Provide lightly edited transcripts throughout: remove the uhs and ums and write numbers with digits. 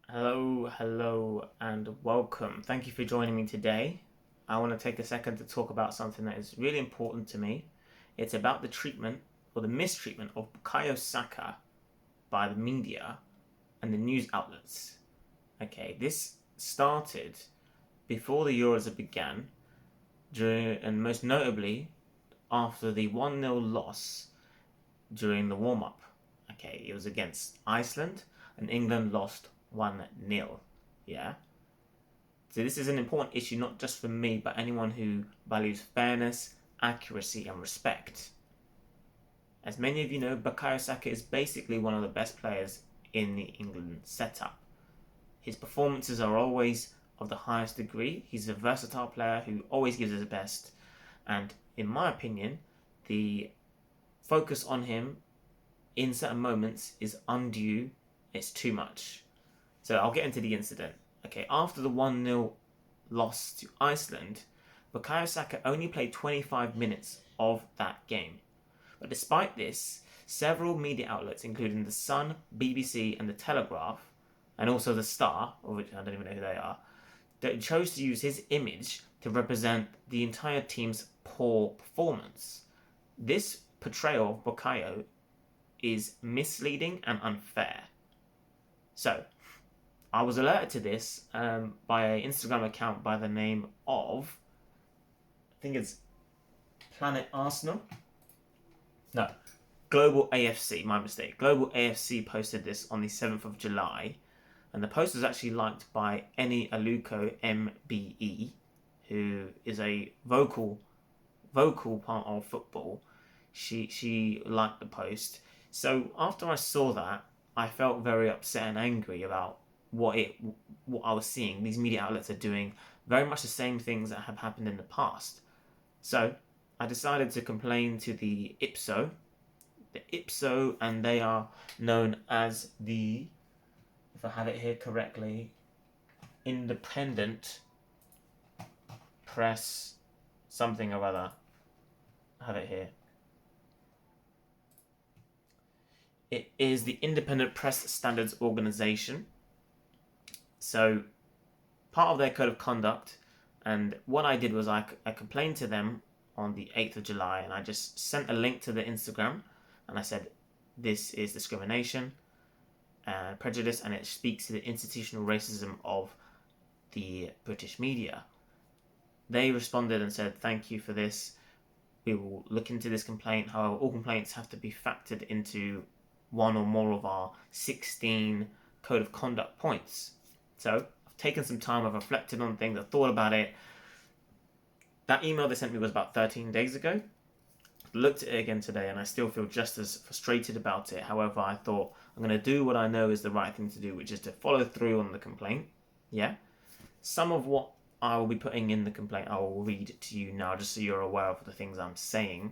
Hello, and welcome. Thank you for joining me today. I want to take a second to talk about something that is really important to me. It's about the treatment or the mistreatment of Bukayo Saka by the media and the news outlets. Okay, this started before the Euros began, and most notably after the 1-0 loss during the warm up. Okay, it was against Iceland, and England lost 1-0. Yeah? So this is an important issue not just for me, but anyone who values fairness, accuracy, and respect. As many of you know, Bukayo Saka is basically one of the best players in the England setup. His performances are always of the highest degree. He's a versatile player who always gives his best. And in my opinion, the focus on him in certain moments is undue. It's too much. So I'll get into the incident. Okay, after the 1-0 loss to Iceland, Bukayo Saka only played 25 minutes of that game. But despite this, several media outlets, including The Sun, BBC, and The Telegraph, and also The Star, of which I don't even know who they are, that chose to use his image to represent the entire team's poor performance. This portrayal of Bukayo is misleading and unfair. So, I was alerted to this by an Instagram account by the name of, I think it's Planet Arsenal. No, Global AFC, my mistake. Global AFC posted this on the 7th of July, and the post was actually liked by Eni Aluko MBE, who is a vocal part of football. She liked the post. So after I saw that, I felt very upset and angry about what I was seeing. These media outlets are doing very much the same things that have happened in the past. So I decided to complain to the IPSO, and they are known as the, if I have it here correctly, Independent Press something or other. I have it here. It is the Independent Press Standards Organization. So, part of their code of conduct, and what I did was I complained to them on the 8th of July, and I just sent a link to the Instagram, and I said, this is discrimination and prejudice, and it speaks to the institutional racism of the British media. They responded and said, thank you for this. We will look into this complaint. However, all complaints have to be factored into one or more of our 16 code of conduct points. So I've taken some time, I've reflected on things, I've thought about it. That email they sent me was about 13 days ago. I've looked at it again today, and I still feel just as frustrated about it. However, I thought I'm going to do what I know is the right thing to do, which is to follow through on the complaint. Yeah? Some of what I will be putting in the complaint, I will read to you now, just so you're aware of the things I'm saying.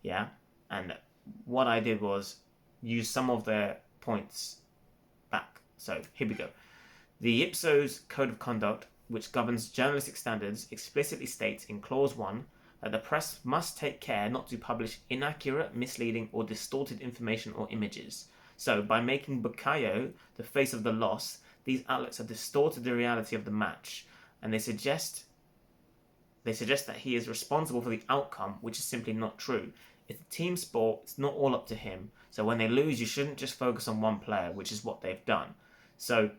Yeah? And what I did was use some of their points back. So, here we go. The IPSO's Code of Conduct, which governs journalistic standards, explicitly states in Clause 1 that the press must take care not to publish inaccurate, misleading, or distorted information or images. So, by making Bukayo the face of the loss, these outlets have distorted the reality of the match, and they suggest that he is responsible for the outcome, which is simply not true. It's a team sport, it's not all up to him. So when they lose, you shouldn't just focus on one player, which is what they've done. So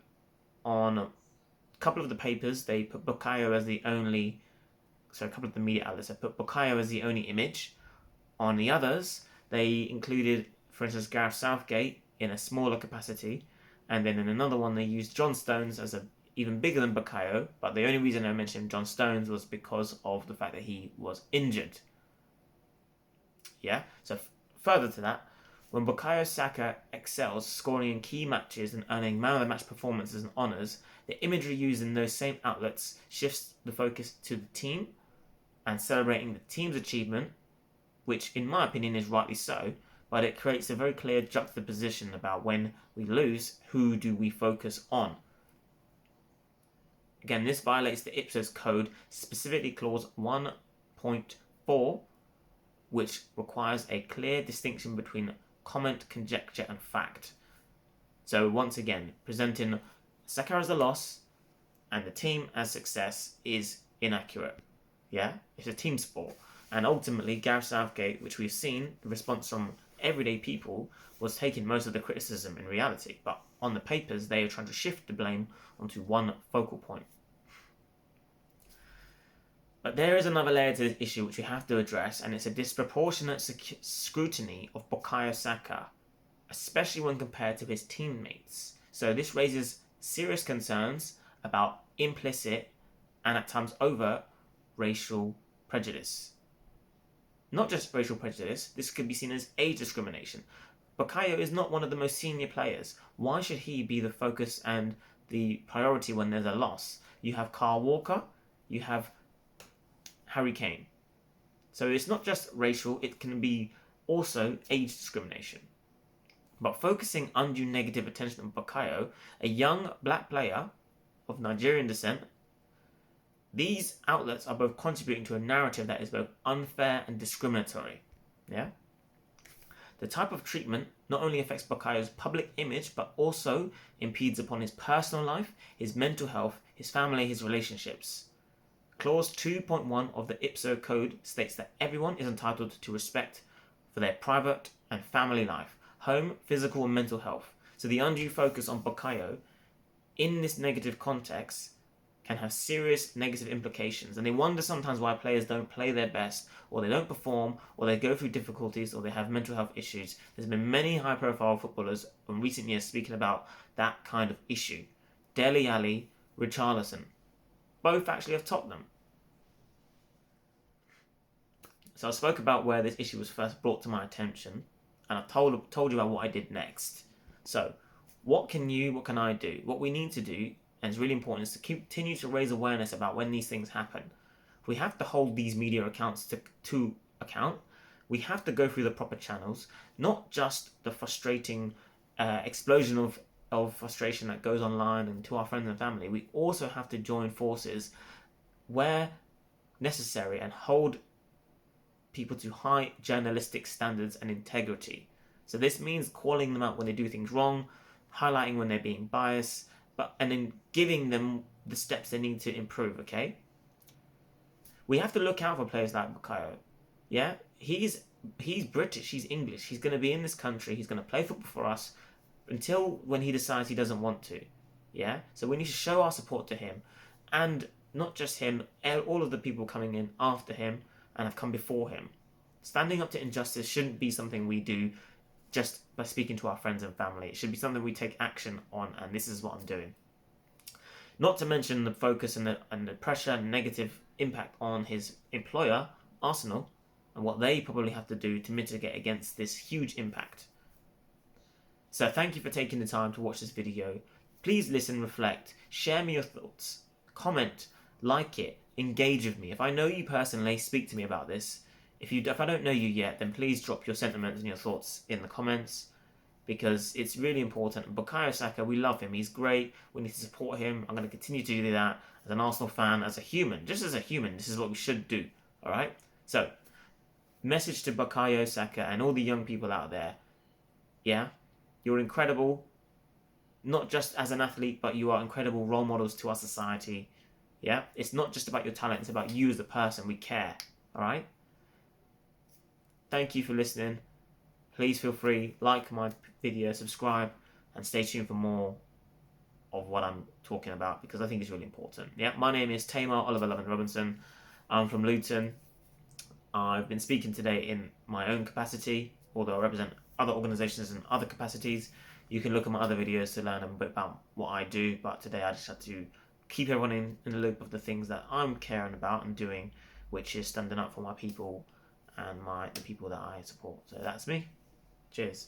on a couple of the papers, they put Bukayo as the only, so a couple of the media outlets have put Bukayo as the only image. On the others, they included, for instance, Gareth Southgate in a smaller capacity, and then in another one they used John Stones as a even bigger than Bukayo, but the only reason I mentioned John Stones was because of the fact that he was injured. Yeah, so further to that, when Bukayo Saka excels, scoring in key matches and earning man of the match performances and honours, the imagery used in those same outlets shifts the focus to the team and celebrating the team's achievement, which in my opinion is rightly so, but it creates a very clear juxtaposition about when we lose, who do we focus on? Again, this violates the IPSO's code, specifically clause 1.4, which requires a clear distinction between comment, conjecture, and fact. So once again, presenting Saka as a loss and the team as success is inaccurate. Yeah, it's a team sport. And ultimately, Gareth Southgate, which we've seen, the response from everyday people was taking most of the criticism in reality. But on the papers, they are trying to shift the blame onto one focal point. But there is another layer to this issue which we have to address, and it's a disproportionate scrutiny of Bukayo Saka, especially when compared to his teammates. So this raises serious concerns about implicit and at times overt racial prejudice. Not just racial prejudice, this could be seen as age discrimination. Bukayo is not one of the most senior players. Why should he be the focus and the priority when there's a loss? You have Kyle Walker, you have Harry Kane. So it's not just racial, it can be also age discrimination. But focusing undue negative attention on Bukayo, a young black player of Nigerian descent, these outlets are both contributing to a narrative that is both unfair and discriminatory. Yeah? The type of treatment not only affects Bukayo's public image, but also impedes upon his personal life, his mental health, his family, his relationships. Clause 2.1 of the IPSO Code states that everyone is entitled to respect for their private and family life, home, physical and mental health. So the undue focus on Bukayo in this negative context can have serious negative implications, and they wonder sometimes why players don't play their best, or they don't perform, or they go through difficulties, or they have mental health issues. There's been many high-profile footballers in recent years speaking about that kind of issue. Dele Alli, Richarlison, both actually have Tottenham. So I spoke about where this issue was first brought to my attention, and I told you about what I did next. So, what can I do? What we need to do, and it's really important, is to continue to raise awareness about when these things happen. We have to hold these media accounts to account. We have to go through the proper channels, not just the frustrating explosion of frustration that goes online and to our friends and family. We also have to join forces where necessary and hold people to high journalistic standards and integrity. So this means calling them out when they do things wrong, highlighting when they're being biased, and then giving them the steps they need to improve, okay? We have to look out for players like Bukayo. Yeah? He's British, he's English, he's going to be in this country, he's going to play football for us until when he decides he doesn't want to. Yeah? So we need to show our support to him, and not just him, all of the people coming in after him and have come before him. Standing up to injustice shouldn't be something we do just by speaking to our friends and family. It should be something we take action on, and this is what I'm doing. Not to mention the focus and the pressure and negative impact on his employer, Arsenal, and what they probably have to do to mitigate against this huge impact. So thank you for taking the time to watch this video. Please listen, reflect, share me your thoughts, comment, like it, engage with me. If I know you personally, speak to me about this. If I don't know you yet, then please drop your sentiments and your thoughts in the comments, because it's really important. Bukayo Saka, we love him. He's great. We need to support him. I'm going to continue to do that as an Arsenal fan, as a human. Just as a human, this is what we should do. All right? So, message to Bukayo Saka and all the young people out there. Yeah? You're incredible. Not just as an athlete, but you are incredible role models to our society. Yeah? It's not just about your talent. It's about you as a person. We care. All right? Thank you for listening. Please feel free, like my video, subscribe, and stay tuned for more of what I'm talking about, because I think it's really important. Yeah, my name is Tamar Oliver Lovin Robinson. I'm from Luton. I've been speaking today in my own capacity, although I represent other organisations in other capacities. You can look at my other videos to learn a bit about what I do, but today I just had to keep everyone in the loop of the things that I'm caring about and doing, which is standing up for my people and the people that I support. So that's me. Cheers.